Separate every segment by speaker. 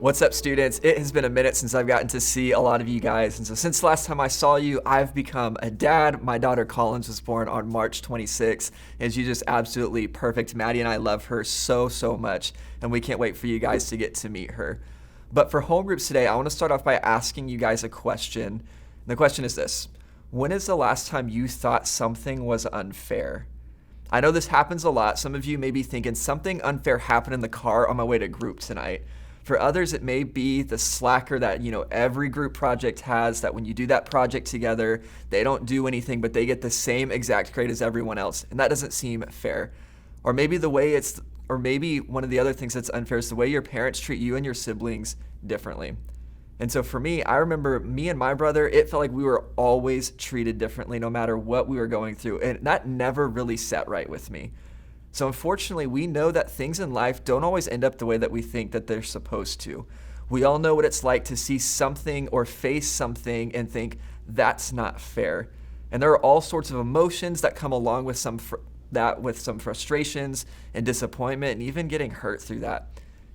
Speaker 1: What's up, students? It has been a minute since I've gotten to see a lot of you guys. And so since the last time I saw you, I've become a dad. My daughter Collins was born on March 26th, and she's just absolutely perfect. Maddie and I love her so, so much, and we can't wait for you guys to get to meet her. But for home groups today, I want to start off by asking you guys a question. And the question is this: when is the last time you thought something was unfair? I know this happens a lot. Some of you may be thinking something unfair happened in the car on my way to group tonight. For others, it may be the slacker that, every group project has, that when you do that project together, they don't do anything, but they get the same exact grade as everyone else. And that doesn't seem fair. Or maybe maybe one of the other things that's unfair is the way your parents treat you and your siblings differently. And so for me, I remember me and my brother, it felt like we were always treated differently no matter what we were going through. And that never really sat right with me. So unfortunately, we know that things in life don't always end up the way that we think that they're supposed to. We all know what it's like to see something or face something and think, that's not fair. And there are all sorts of emotions that come along with some frustrations and disappointment and even getting hurt through that.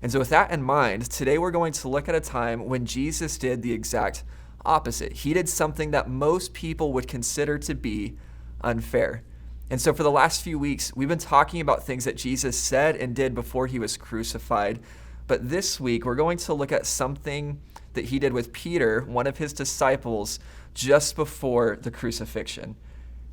Speaker 1: And so with that in mind, today we're going to look at a time when Jesus did the exact opposite. He did something that most people would consider to be unfair. And so for the last few weeks, we've been talking about things that Jesus said and did before he was crucified. But this week, we're going to look at something that he did with Peter, one of his disciples, just before the crucifixion.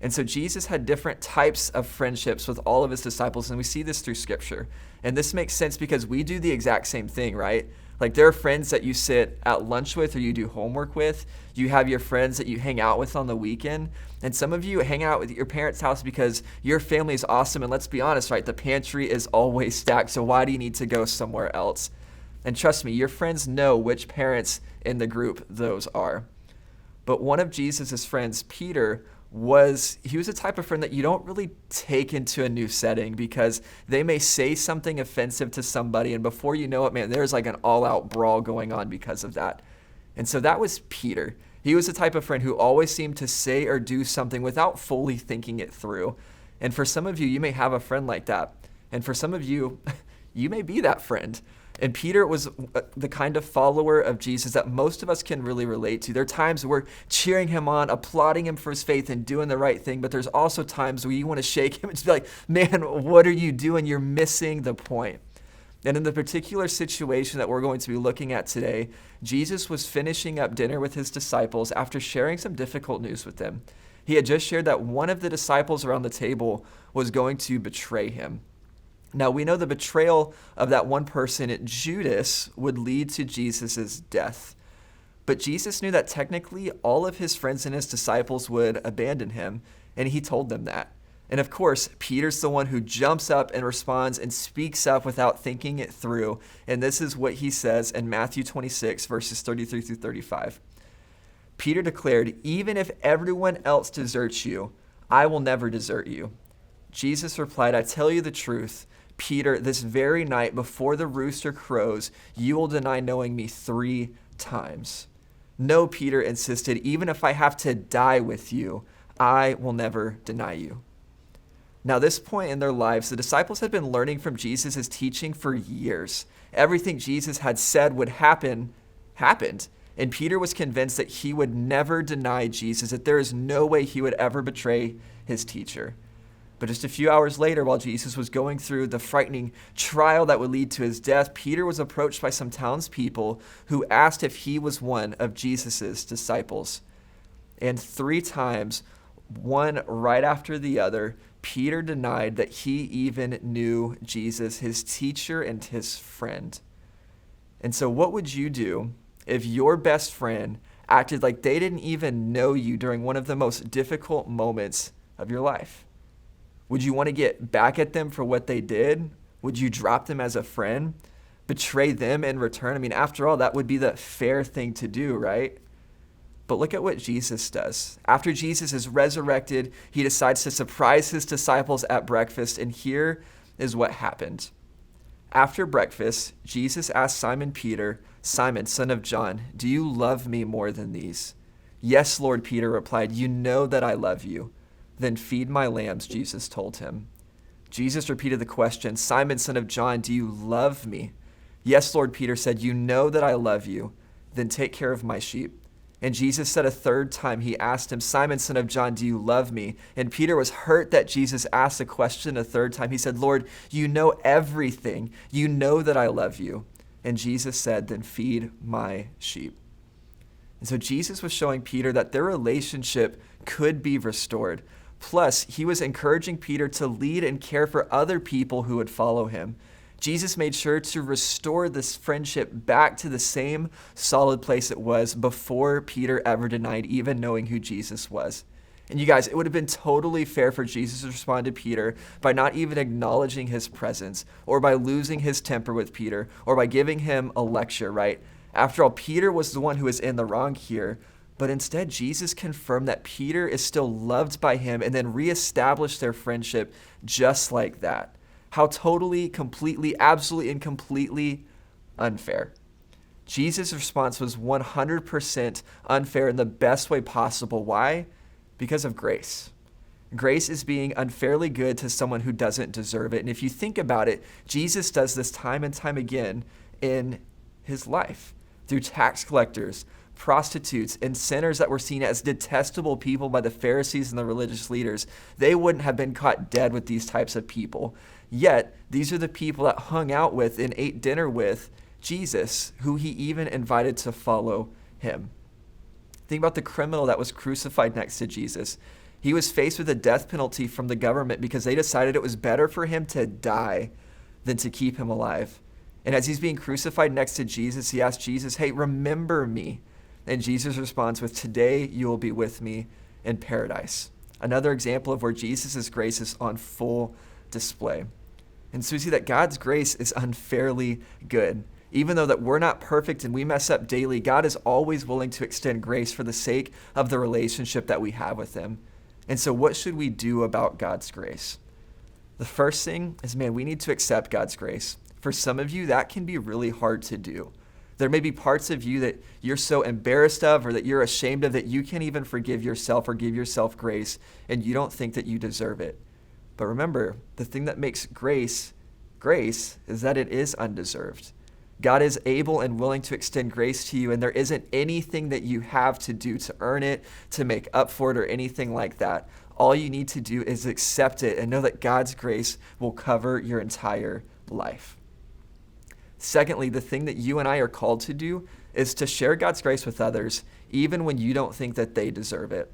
Speaker 1: And so Jesus had different types of friendships with all of his disciples, and we see this through Scripture. And this makes sense because we do the exact same thing, right? Like there are friends that you sit at lunch with or you do homework with. You have your friends that you hang out with on the weekend. And some of you hang out with your parents' house because your family is awesome. And let's be honest, right? The pantry is always stacked. So why do you need to go somewhere else? And trust me, your friends know which parents in the group those are. But one of Jesus's friends, Peter, was a type of friend that you don't really take into a new setting because they may say something offensive to somebody, and before you know it, man, there's like an all-out brawl going on because of that. And so that was Peter. He was the type of friend who always seemed to say or do something without fully thinking it through. And for some of you, you may have a friend like that. And for some of you, you may be that friend. And Peter was the kind of follower of Jesus that most of us can really relate to. There are times we're cheering him on, applauding him for his faith and doing the right thing, but there's also times where you want to shake him and just be like, man, what are you doing? You're missing the point. And in the particular situation that we're going to be looking at today, Jesus was finishing up dinner with his disciples after sharing some difficult news with them. He had just shared that one of the disciples around the table was going to betray him. Now, we know the betrayal of that one person, Judas, would lead to Jesus' death. But Jesus knew that technically all of his friends and his disciples would abandon him, and he told them that. And of course, Peter's the one who jumps up and responds and speaks up without thinking it through. And this is what he says in Matthew 26, verses 33 through 35. Peter declared, "Even if everyone else deserts you, I will never desert you." Jesus replied, "I tell you the truth, Peter, this very night before the rooster crows, you will deny knowing me 3 times. No, Peter insisted, even if I have to die with you, I will never deny you." Now, this point in their lives, the disciples had been learning from Jesus' teaching for years. Everything Jesus had said would happen, happened. And Peter was convinced that he would never deny Jesus, that there is no way he would ever betray his teacher. But just a few hours later, while Jesus was going through the frightening trial that would lead to his death, Peter was approached by some townspeople who asked if he was one of Jesus' disciples. And 3 times, one right after the other, Peter denied that he even knew Jesus, his teacher and his friend. And so what would you do if your best friend acted like they didn't even know you during one of the most difficult moments of your life? Would you want to get back at them for what they did? Would you drop them as a friend? Betray them in return? I mean, after all, that would be the fair thing to do, right? But look at what Jesus does. After Jesus is resurrected, he decides to surprise his disciples at breakfast, and here is what happened. After breakfast, Jesus asked Simon Peter, "Simon, son of John, do you love me more than these?" "Yes, Lord," Peter replied, "you know that I love you." "Then feed my lambs," Jesus told him. Jesus repeated the question, "Simon, son of John, do you love me?" "Yes, Lord," Peter said, "you know that I love you. Then take care of my sheep." And Jesus said a third time, he asked him, "Simon, son of John, do you love me?" And Peter was hurt that Jesus asked the question a third time. He said, "Lord, you know everything. You know that I love you." And Jesus said, "Then feed my sheep." And so Jesus was showing Peter that their relationship could be restored. Plus, he was encouraging Peter to lead and care for other people who would follow him. Jesus made sure to restore this friendship back to the same solid place it was before Peter ever denied even knowing who Jesus was. And you guys, it would have been totally fair for Jesus to respond to Peter by not even acknowledging his presence, or by losing his temper with Peter, or by giving him a lecture, right? After all, Peter was the one who was in the wrong here. But instead, Jesus confirmed that Peter is still loved by him and then reestablished their friendship just like that. How totally, completely, absolutely, and completely unfair. Jesus' response was 100% unfair in the best way possible. Why? Because of grace. Grace is being unfairly good to someone who doesn't deserve it. And if you think about it, Jesus does this time and time again in his life through tax collectors, prostitutes, and sinners that were seen as detestable people by the Pharisees and the religious leaders. They wouldn't have been caught dead with these types of people. Yet, these are the people that hung out with and ate dinner with Jesus, who he even invited to follow him. Think about the criminal that was crucified next to Jesus. He was faced with a death penalty from the government because they decided it was better for him to die than to keep him alive. And as he's being crucified next to Jesus, he asked Jesus, "Hey, remember me." And Jesus responds with, "Today you will be with me in paradise." Another example of where Jesus' grace is on full display. And so we see that God's grace is unfairly good. Even though that we're not perfect and we mess up daily, God is always willing to extend grace for the sake of the relationship that we have with him. And so what should we do about God's grace? The first thing is, we need to accept God's grace. For some of you, that can be really hard to do. There may be parts of you that you're so embarrassed of or that you're ashamed of that you can't even forgive yourself or give yourself grace, and you don't think that you deserve it. But remember, the thing that makes grace is that it is undeserved. God is able and willing to extend grace to you, and there isn't anything that you have to do to earn it, to make up for it, or anything like that. All you need to do is accept it and know that God's grace will cover your entire life. Secondly, the thing that you and I are called to do is to share God's grace with others, even when you don't think that they deserve it.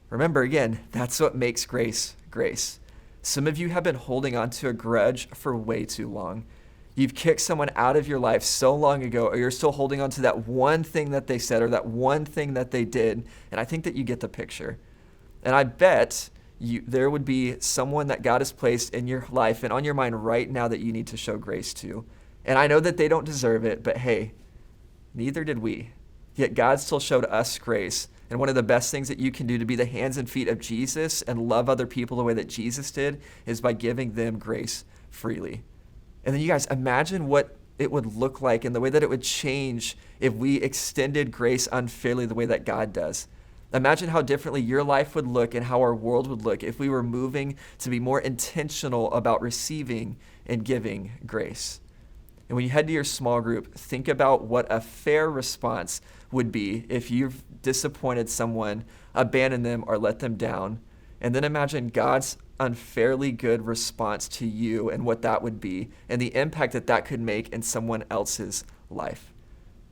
Speaker 1: Remember, again, that's what makes grace grace. Some of you have been holding on to a grudge for way too long. You've kicked someone out of your life so long ago, or you're still holding on to that one thing that they said or that one thing that they did, and I think that you get the picture. And I bet there would be someone that God has placed in your life and on your mind right now that you need to show grace to. And I know that they don't deserve it, but hey, neither did we. Yet God still showed us grace. And one of the best things that you can do to be the hands and feet of Jesus and love other people the way that Jesus did is by giving them grace freely. And then you guys, imagine what it would look like and the way that it would change if we extended grace unfairly the way that God does. Imagine how differently your life would look and how our world would look if we were moving to be more intentional about receiving and giving grace. And when you head to your small group, think about what a fair response would be if you've disappointed someone, abandoned them, or let them down. And then imagine God's unfairly good response to you and what that would be and the impact that that could make in someone else's life.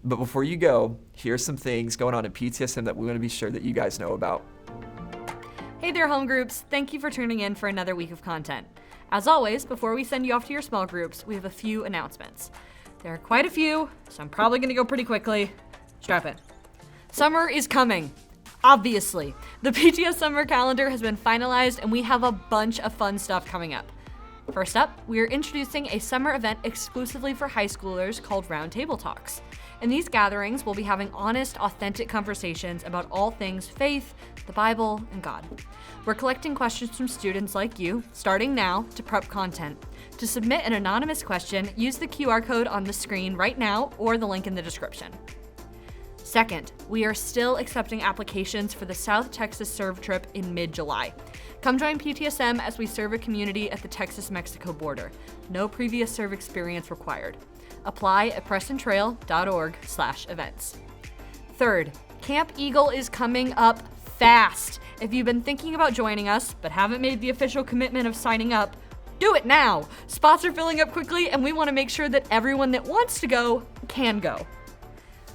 Speaker 1: But before you go, here's some things going on in PTSM that we want to be sure that you guys know about.
Speaker 2: Hey there, home groups. Thank you for tuning in for another week of content. As always, before we send you off to your small groups, we have a few announcements. There are quite a few, so I'm probably going to go pretty quickly. Strap in. Summer is coming. Obviously. The PTS summer calendar has been finalized, and we have a bunch of fun stuff coming up. First up, we are introducing a summer event exclusively for high schoolers called Roundtable Talks. In these gatherings, we'll be having honest, authentic conversations about all things faith, the Bible, and God. We're collecting questions from students like you, starting now, to prep content. To submit an anonymous question, use the QR code on the screen right now or the link in the description. Second, we are still accepting applications for the South Texas Serve trip in mid-July. Come join PTSM as we serve a community at the Texas-Mexico border. No previous serve experience required. Apply at prestontrail.org/events. Third, Camp Eagle is coming up fast. If you've been thinking about joining us but haven't made the official commitment of signing up, do it now. Spots are filling up quickly, and we want to make sure that everyone that wants to go can go.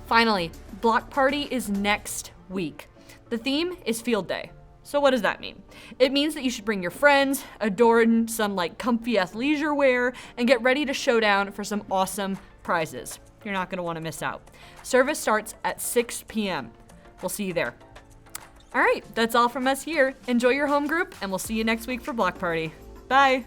Speaker 2: Finally, Block Party is next week. The theme is Field Day. So what does that mean? It means that you should bring your friends, adorn some comfy athleisure wear, and get ready to show down for some awesome prizes. You're not going to want to miss out. Service starts at 6 p.m. We'll see you there. All right, that's all from us here. Enjoy your home group, and we'll see you next week for Block Party. Bye.